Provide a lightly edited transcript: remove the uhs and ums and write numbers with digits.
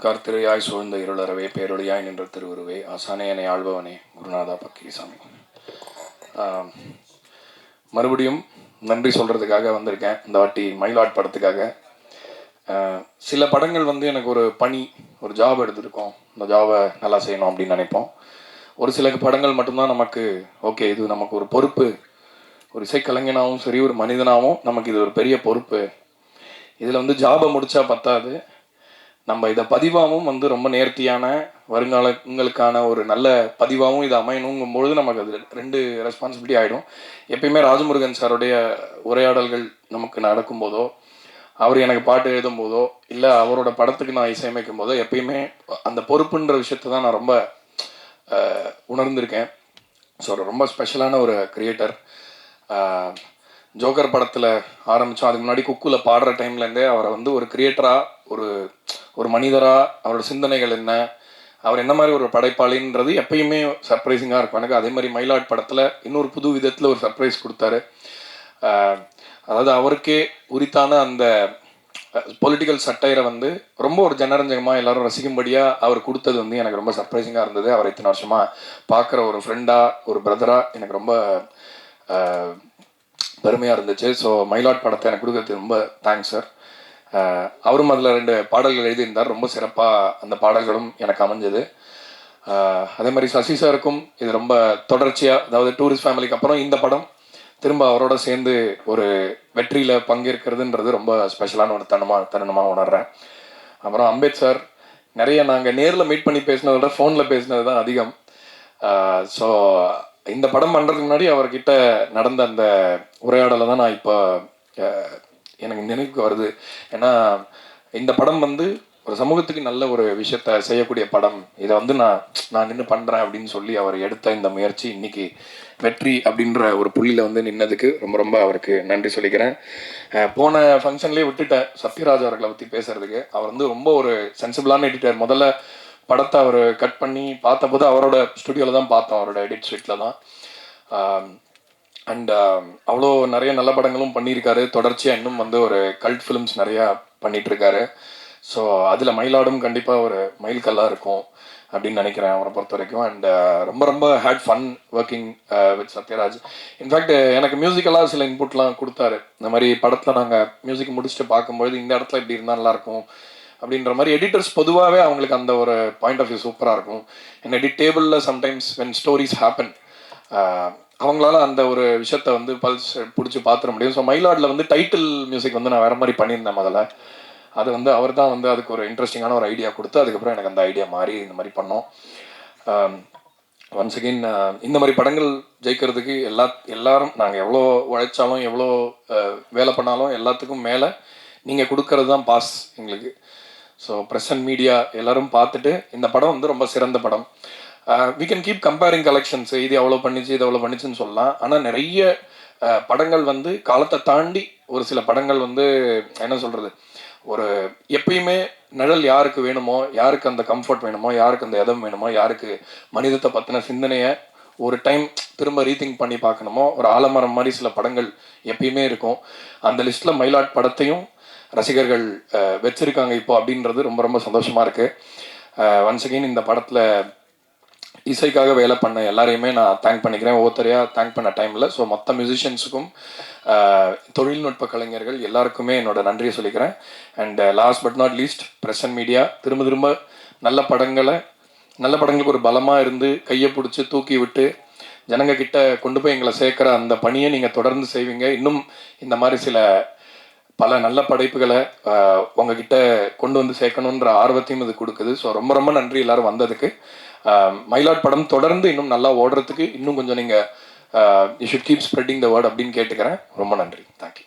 கர்த்திரையாய் சூழ்ந்த இருளறவே பேரொழியாய் நின்ற திருவுருவே ஆசானே என்னை ஆள்பவனே குருநாதா பக்கீசாமி. மறுபடியும் நன்றி சொல்கிறதுக்காக வந்திருக்கேன். இந்த வாட்டி மயிலாட் படத்துக்காக. சில படங்கள் வந்து எனக்கு ஒரு பணி, ஒரு ஜாப் எடுத்துருக்கோம், இந்த ஜாபை நல்லா செய்யணும் அப்படின்னு நினைப்போம். ஒரு சில படங்கள் மட்டும்தான் நமக்கு ஓகே, இது நமக்கு ஒரு பொறுப்பு, ஒரு இசைக்கலைஞனாகவும் சரி ஒரு மனிதனாகவும் நமக்கு இது ஒரு பெரிய பொறுப்பு, இதில் வந்து ஜாபை முடித்தா பத்தாது, நம்ம இதை பதிவாகவும் வந்து ரொம்ப நேர்த்தியான வருங்காலங்களுக்கான ஒரு நல்ல பதிவாகவும் இது அமையணுங்கும் பொழுது நமக்கு அது ரெண்டு ரெஸ்பான்சிபிலிட்டி ஆகிடும். எப்பயுமே ராஜமுருகன் சாருடைய உரையாடல்கள் நமக்கு நடக்கும்போதோ, அவர் எனக்கு பாட்டு எழுதும் போதோ, இல்லை அவரோட படத்துக்கு நான் இசையமைக்கும் போதோ எப்பயுமே அந்த பொறுப்புன்ற விஷயத்தை தான் நான் ரொம்ப உணர்ந்திருக்கேன். ஸோ ரொம்ப ஸ்பெஷலான ஒரு கிரியேட்டர். ஜோக்கர் படத்தில் ஆரம்பித்தோம், அதுக்கு முன்னாடி குக்குவில் பாடுற டைம்லேருந்தே அவரை வந்து ஒரு கிரியேட்டராக, ஒரு மனிதராக, அவரோட சிந்தனைகள் என்ன, அவர் என்ன மாதிரி ஒரு படைப்பாளின்றது எப்பயுமே சர்ப்ரைசிங்காக இருக்கும் எனக்கு. அதே மாதிரி மயிலாட் படத்தில் இன்னொரு புது விதத்தில் ஒரு சர்ப்ரைஸ் கொடுத்தாரு. அதாவது அவருக்கே உரித்தான அந்த பொலிட்டிக்கல் சட்டையரை வந்து ரொம்ப ஒரு ஜனரஞ்சகமாக எல்லாரும் ரசிக்கும்படியாக அவர் கொடுத்தது வந்து எனக்கு ரொம்ப சர்ப்ரைசிங்காக இருந்தது. அவர் இத்தனை வருஷமாக பார்க்குற ஒரு ஃப்ரெண்டாக, ஒரு பிரதராக எனக்கு ரொம்ப பெருமையாக இருந்துச்சு. ஸோ மயிலாட் படத்தை எனக்கு கொடுக்கறது ரொம்ப தேங்க்ஸ் சார். அவரும் அதில் 2 பாடல்கள் எழுதியிருந்தார். ரொம்ப சிறப்பாக அந்த பாடல்களும் எனக்கு அமைஞ்சது. அதே மாதிரி சசி சாருக்கும் இது ரொம்ப தொடர்ச்சியாக, அதாவது டூரிஸ்ட் ஃபேமிலிக்கு அப்புறம் இந்த படம் திரும்ப அவரோட சேர்ந்து ஒரு வெற்றியில் பங்கேற்கிறதுன்றது ரொம்ப ஸ்பெஷலான ஒரு தருணமாக உணர்கிறேன். அப்புறம் அம்பேத் சார், நிறைய நாங்கள் நேரில் மீட் பண்ணி பேசினதை விட ஃபோனில் பேசினது தான் அதிகம். ஸோ இந்த படம் பண்ணுறதுக்கு முன்னாடி அவர்கிட்ட நடந்த அந்த உரையாடலை தான் நான் இப்போ எனக்கு நினைவுக்கு வருது. ஏன்னா இந்த படம் வந்து ஒரு சமூகத்துக்கு நல்ல ஒரு விஷயத்த செய்யக்கூடிய படம், இதை வந்து நான் நின்று பண்ணுறேன் அப்படின்னு சொல்லி அவர் எடுத்த இந்த முயற்சி இன்னைக்கு வெற்றி அப்படின்ற ஒரு புள்ளியில் வந்து நின்னதுக்கு ரொம்ப ரொம்ப அவருக்கு நன்றி சொல்லிக்கிறேன். போன ஃபங்க்ஷன்லேயே விட்டுட்டேன் சத்யராஜ் அவர்களை பற்றி பேசுறதுக்கு. அவர் வந்து ரொம்ப ஒரு சென்சிபிளான எடிட்டர். முதல்ல படத்தை அவர் கட் பண்ணி பார்த்தபோது அவரோட ஸ்டுடியோவில் தான் பார்த்தோம், அவரோட எடிட் ஸ்வீட்டில் தான். அண்ட் அவ்வளோ நிறைய நல்ல படங்களும் பண்ணியிருக்காரு. தொடர்ச்சியாக இன்னும் வந்து ஒரு கல்ட் ஃபிலிம்ஸ் நிறையா பண்ணிகிட்ருக்காரு. ஸோ அதில் மயிலாடும் கண்டிப்பாக ஒரு மைல்கல்லாக இருக்கும் அப்படின்னு நினைக்கிறேன் அவரை பொறுத்த வரைக்கும். அண்ட் ரொம்ப ரொம்ப had fun working with Sathyaraj. In fact எனக்கு மியூசிக்கலாக சில இன்புட்லாம் கொடுத்தாரு. இந்த மாதிரி படத்தில் நாங்கள் மியூசிக் முடிச்சுட்டு பார்க்கும்பொழுது இந்த இடத்துல இப்படி இருந்தால் நல்லாயிருக்கும் அப்படின்ற மாதிரி. எடிட்டர்ஸ் பொதுவாகவே அவங்களுக்கு அந்த ஒரு பாயிண்ட் ஆஃப் வியூ சூப்பராக இருக்கும். என் எடிட் டேபிளில் சம்டைம்ஸ் வென் ஸ்டோரிஸ் ஹேப்பன் அவங்களால அந்த ஒரு விஷயத்த வந்து பல்ஸ் பிடிச்சி பார்த்துட முடியும். ஸோ மயிலாடில் வந்து டைட்டில் மியூசிக் வந்து நான் வேறு மாதிரி பண்ணியிருந்தேன் முதல்ல. அது வந்து அவர் தான் வந்து அதுக்கு ஒரு இன்ட்ரெஸ்டிங்கான ஒரு ஐடியா கொடுத்து அதுக்கப்புறம் எனக்கு அந்த ஐடியா மாறி இந்த மாதிரி பண்ணோம். ஒன்ஸ் அகெயின் இந்த மாதிரி படங்கள் ஜெயிக்கிறதுக்கு எல்லாரும் நாங்கள் எவ்வளோ உழைச்சாலும் எவ்வளோ வேலை பண்ணாலும் எல்லாத்துக்கும் மேலே நீங்கள் கொடுக்கறது தான் பாஸ் எங்களுக்கு. ஸோ ப்ரெஸ் அண்ட் மீடியா எல்லோரும் பார்த்துட்டு இந்த படம் வந்து ரொம்ப சிறந்த படம். We can keep comparing collections, இது எவ்வளோ பண்ணிச்சு இது எவ்வளோ பண்ணிச்சுன்னு சொல்லலாம். ஆனால் நிறைய படங்கள் வந்து காலத்தை தாண்டி ஒரு சில படங்கள் வந்து என்ன சொல்கிறது, ஒரு எப்பயுமே நிழல் யாருக்கு வேணுமோ, யாருக்கு அந்த கம்ஃபர்ட் வேணுமோ, யாருக்கு அந்த இடம் வேணுமோ, யாருக்கு மனிதத்தை பற்றின சிந்தனையை ஒரு டைம் திரும்ப ரீதிங்க் பண்ணி பார்க்கணுமோ, ஒரு ஆலமரம் மாதிரி சில படங்கள் எப்பயுமே இருக்கும். அந்த லிஸ்ட்டில் மயிலாட் படத்தையும் ரசிகர்கள் வச்சிருக்காங்க இப்போ அப்படின்றது ரொம்ப ரொம்ப சந்தோஷமாக இருக்குது. ஒன்ஸ் அகெயின் இந்த படத்தில் இசைக்காக வேலை பண்ண எல்லாரையுமே நான் தேங்க் பண்ணிக்கிறேன். ஒவ்வொருத்தரையாக தேங்க் பண்ண டைமில். ஸோ மொத்த மியூசிஷியன்ஸுக்கும் தொழில்நுட்ப கலைஞர்கள் எல்லாருக்குமே என்னோட நன்றியை சொல்லிக்கிறேன். And last but not least press and media, திரும்ப நல்ல படங்களுக்கு ஒரு பலமாக இருந்து கையை பிடிச்சி தூக்கி விட்டு ஜனங்க கிட்ட கொண்டு போய் எங்களை சேர்க்குற அந்த பணியை நீங்கள் தொடர்ந்து செய்வீங்க. இன்னும் இந்த மாதிரி பல நல்ல படைப்புகளை உங்ககிட்ட கொண்டு வந்து சேர்க்கணுன்ற ஆர்வத்தையும் இது கொடுக்குது. ஸோ ரொம்ப ரொம்ப நன்றி எல்லாரும் வந்ததுக்கு. மயிலாட் படம் தொடர்ந்து இன்னும் நல்லா ஓடுறதுக்கு இன்னும் கொஞ்சம் நீங்கள் you should keep spreading the word அப்படின்னு கேட்டுக்கிறேன். ரொம்ப நன்றி. தேங்க்யூ.